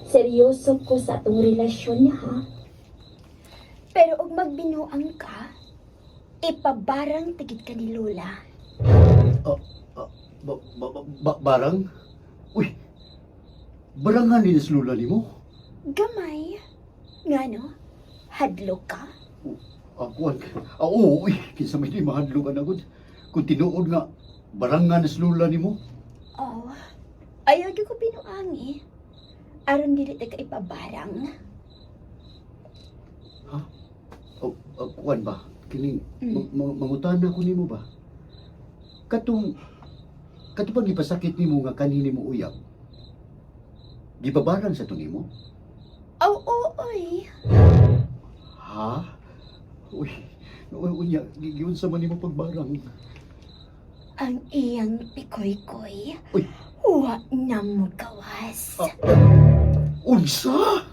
Seryoso ko sa atong relasyon, ha? Pero og magbinuang ka, ipabarang tigid ka ni Lola. Barang? Uy, barangan ni Lula ni mo? Gamay. Nga no? Hadlo ka? Akuan. Oo, uy, kinsa may di mahadlugan agad. Kung tinuod nga, barangan ni Lula ni mo? Oh, ayaw di ko binuangi. Aron dili ka ipabarang. Ha? Akuan ba? Kining, Mm. mangutana ko ni mo ba? Katong pag ipasakit ni mo nga kanini mo uyab, gibabaran sa to nimo? Oo, oy. Ha? Uy, unya, gigiyon sa man nimo pagbarang. Ang iyang pikoy-koy. Uy. Wa na mo gawas. Unsa?